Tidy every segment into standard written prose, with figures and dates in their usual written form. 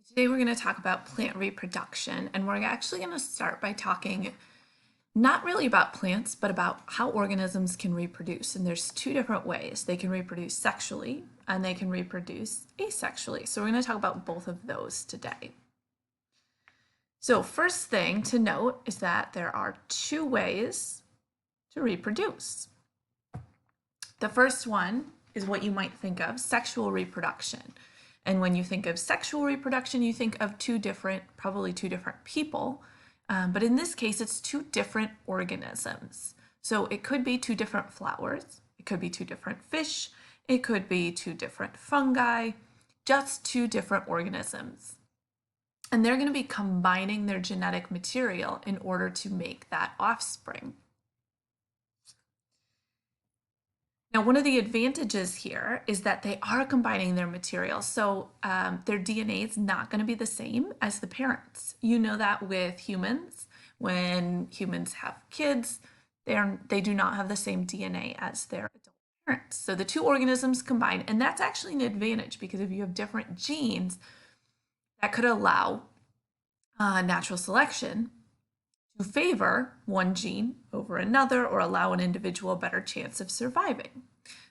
Today we're going to talk about plant reproduction, and we're actually going to start by talking not really about plants, but about how organisms can reproduce. And there's two different ways. They can reproduce sexually and they can reproduce asexually. So we're going to talk about both of those today. So first thing to note is that there are two ways to reproduce. The first one is what you might think of, sexual reproduction. And when you think of sexual reproduction, you think of probably two different people. But in this case, it's two different organisms. So it could be two different flowers. It could be two different fish. It could be two different fungi, just two different organisms. And they're going to be combining their genetic material in order to make that offspring. Now, one of the advantages here is that they are combining their material. So their DNA is not going to be the same as the parents. You know that with humans. When humans have kids, they do not have the same DNA as their adult parents. So the two organisms combine, and that's actually an advantage because if you have different genes, that could allow natural selection to favor one gene over another or allow an individual a better chance of surviving.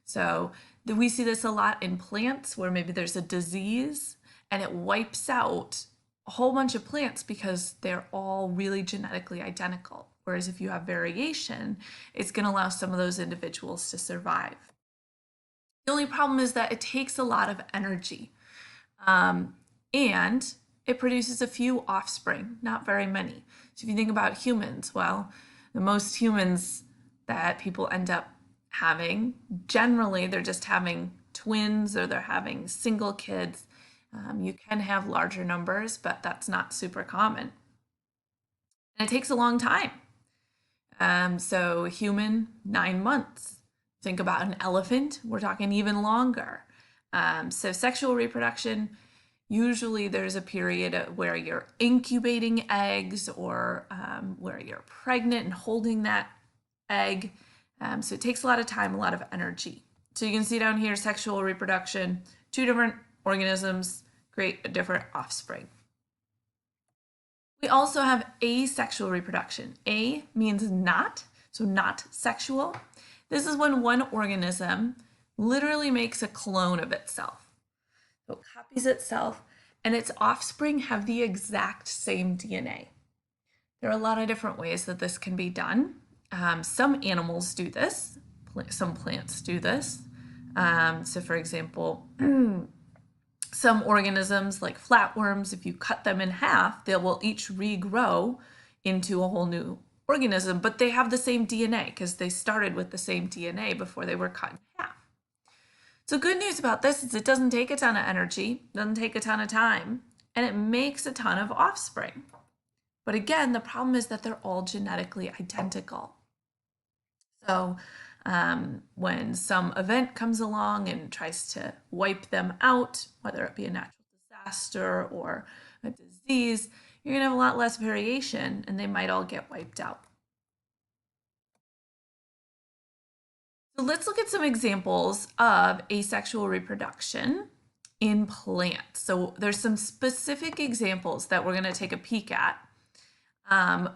So we see this a lot in plants where maybe there's a disease and it wipes out a whole bunch of plants because they're all really genetically identical. Whereas if you have variation, it's going to allow some of those individuals to survive. The only problem is that it takes a lot of energy and it produces a few offspring, not very many. So if you think about humans, well, the most humans that people end up having, generally they're just having twins or they're having single kids. You can have larger numbers, but that's not super common. And it takes a long time. So human, 9 months. Think about an elephant, we're talking even longer. So sexual reproduction, usually there's a period where you're incubating eggs or where you're pregnant and holding that egg. So it takes a lot of time, a lot of energy. So you can see down here, sexual reproduction, two different organisms create a different offspring. We also have asexual reproduction. A means not, so not sexual. This is when one organism literally makes a clone of itself. So it copies itself, and its offspring have the exact same DNA. There are a lot of different ways that this can be done. Some animals do this, some plants do this. So for example, some organisms like flatworms, if you cut them in half, they will each regrow into a whole new organism, but they have the same DNA because they started with the same DNA before they were cut in half. So good news about this is it doesn't take a ton of energy, doesn't take a ton of time, and it makes a ton of offspring. But again, the problem is that they're all genetically identical. So when some event comes along and tries to wipe them out, whether it be a natural disaster or a disease, you're going to have a lot less variation and they might all get wiped out. So let's look at some examples of asexual reproduction in plants. So there's some specific examples that we're going to take a peek at.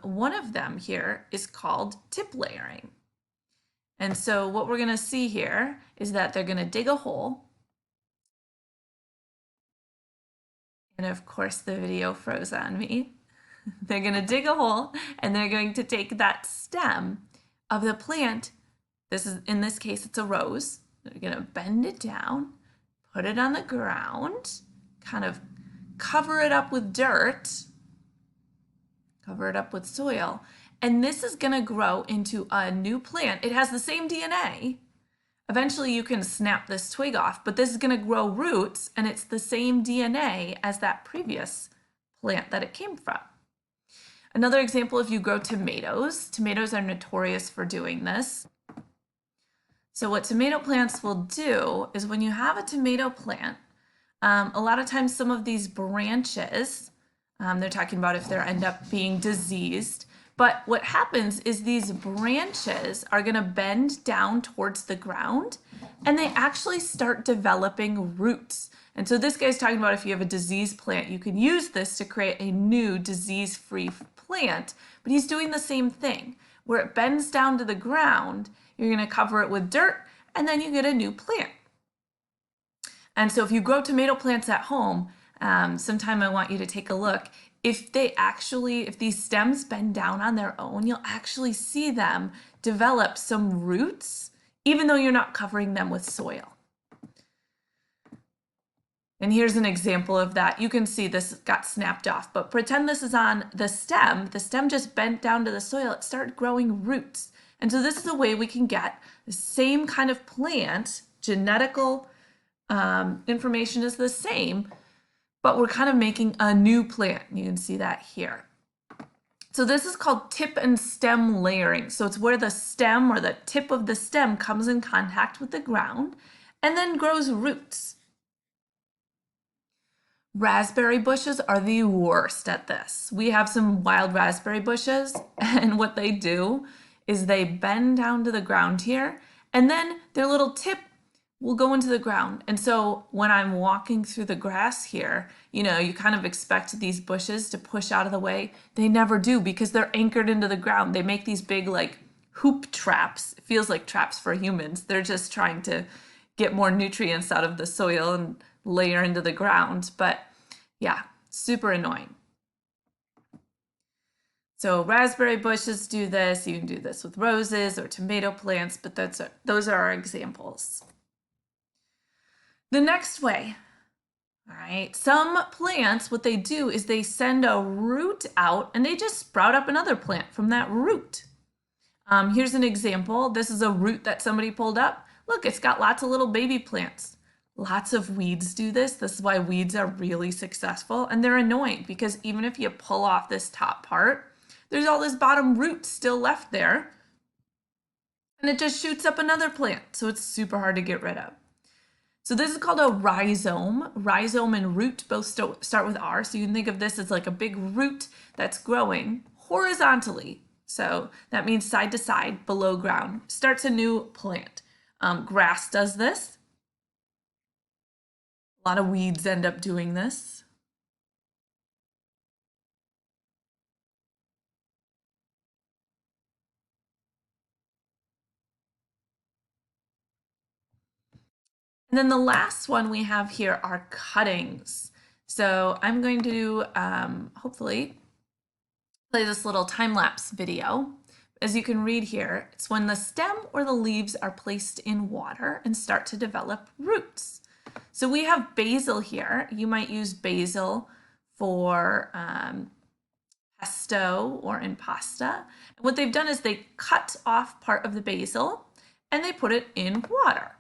One of them here is called tip layering. And so what we're going to see here is that they're going to dig a hole. And of course, the video froze on me. They're going to dig a hole and they're going to take that stem of the plant. In this case, it's a rose. They're going to bend it down, put it on the ground, kind of cover it up with dirt, cover it up with soil. And this is going to grow into a new plant. It has the same DNA. Eventually you can snap this twig off, but this is going to grow roots and it's the same DNA as that previous plant that it came from. Another example, if you grow tomatoes, tomatoes are notorious for doing this. So what tomato plants will do is when you have a tomato plant, a lot of times some of these branches, they're talking about if they end up being diseased, But what happens is these branches are going to bend down towards the ground and they actually start developing roots. And so this guy's talking about if you have a diseased plant, you can use this to create a new disease-free plant, but he's doing the same thing. Where it bends down to the ground, you're going to cover it with dirt and then you get a new plant. And so if you grow tomato plants at home, sometime I want you to take a look. If these stems bend down on their own, you'll actually see them develop some roots, even though you're not covering them with soil. And here's an example of that. You can see this got snapped off, but pretend this is on the stem. The stem just bent down to the soil. It started growing roots. And so this is a way we can get the same kind of plant, genetical information is the same, but we're kind of making a new plant. You can see that here. So this is called tip and stem layering. So it's where the stem or the tip of the stem comes in contact with the ground and then grows roots. Raspberry bushes are the worst at this. We have some wild raspberry bushes, and what they do is they bend down to the ground here, and then their little tip will go into the ground. And so when I'm walking through the grass here, you kind of expect these bushes to push out of the way. They never do because they're anchored into the ground. They make these big like hoop traps. It feels like traps for humans. They're just trying to get more nutrients out of the soil and layer into the ground. But yeah, super annoying. So raspberry bushes do this. You can do this with roses or tomato plants, but those are our examples. The next way, all right, some plants, what they do is they send a root out and they just sprout up another plant from that root. Here's an example. This is a root that somebody pulled up. Look, it's got lots of little baby plants. Lots of weeds do this. This is why weeds are really successful, and they're annoying because even if you pull off this top part, there's all this bottom root still left there, and it just shoots up another plant, so it's super hard to get rid of. So this is called a rhizome. Rhizome and root both start with R, so you can think of this as like a big root that's growing horizontally. So that means side to side, below ground. Starts a new plant. Grass does this. A lot of weeds end up doing this. And then the last one we have here are cuttings. So I'm going to hopefully play this little time-lapse video. As you can read here, it's when the stem or the leaves are placed in water and start to develop roots. So we have basil here. You might use basil for pesto or in pasta. And what they've done is they cut off part of the basil and they put it in water.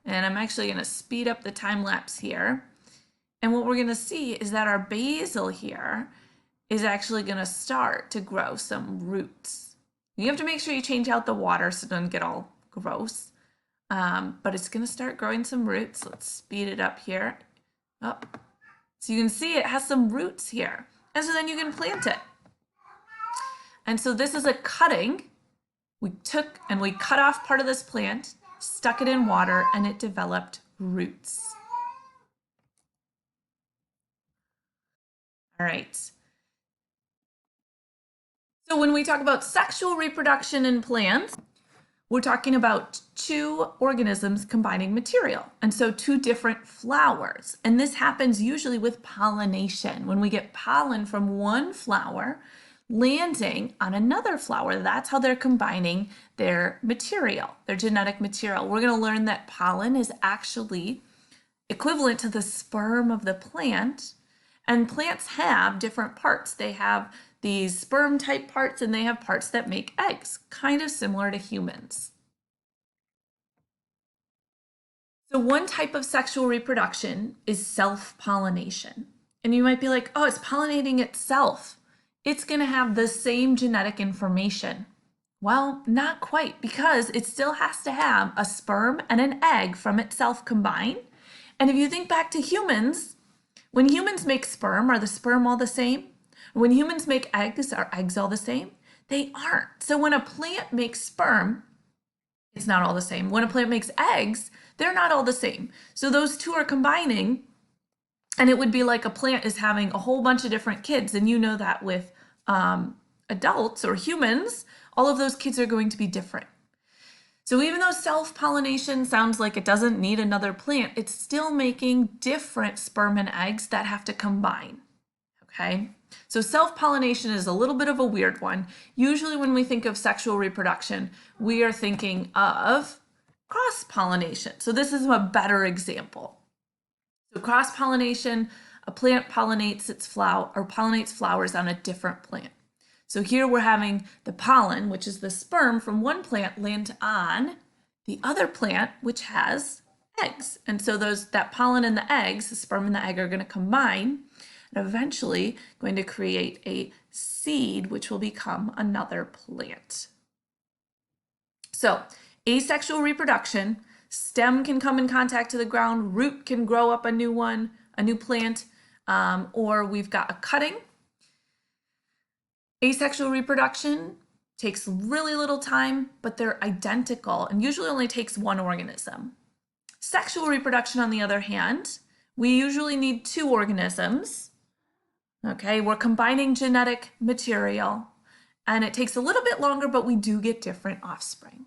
And I'm actually going to speed up the time lapse here. And what we're going to see is that our basil here is actually going to start to grow some roots. You have to make sure you change out the water so it doesn't get all gross. But it's going to start growing some roots. Let's speed it up here. Oh. So you can see it has some roots here. And so then you can plant it. And so this is a cutting. We took and we cut off part of this plant, stuck it in water, and it developed roots. All right. So when we talk about sexual reproduction in plants, we're talking about two organisms combining material, and so two different flowers. And this happens usually with pollination. When we get pollen from one flower landing on another flower, that's how they're combining their material, their genetic material. We're going to learn that pollen is actually equivalent to the sperm of the plant, and plants have different parts. They have these sperm type parts and they have parts that make eggs, kind of similar to humans. So one type of sexual reproduction is self-pollination. And you might be like, oh, it's pollinating itself. It's going to have the same genetic information. Well, not quite, because it still has to have a sperm and an egg from itself combined. And if you think back to humans, when humans make sperm, are the sperm all the same? When humans make eggs, are eggs all the same? They aren't. So when a plant makes sperm, it's not all the same. When a plant makes eggs, they're not all the same. So those two are combining, and it would be like a plant is having a whole bunch of different kids. And you know that with adults or humans, all of those kids are going to be different. So even though self-pollination sounds like it doesn't need another plant, it's still making different sperm and eggs that have to combine, okay? So self-pollination is a little bit of a weird one. Usually when we think of sexual reproduction, we are thinking of cross-pollination. So this is a better example. So cross-pollination, a plant pollinates its flower or pollinates flowers on a different plant. So here we're having the pollen, which is the sperm from one plant, land on the other plant, which has eggs. And so that pollen and the eggs, the sperm and the egg, are going to combine and eventually going to create a seed, which will become another plant. So asexual reproduction, stem can come in contact to the ground, root can grow up a new one, a new plant, or we've got a cutting. Asexual reproduction takes really little time, but they're identical and usually only takes one organism. Sexual reproduction, on the other hand, we usually need two organisms. Okay, we're combining genetic material and it takes a little bit longer, but we do get different offspring.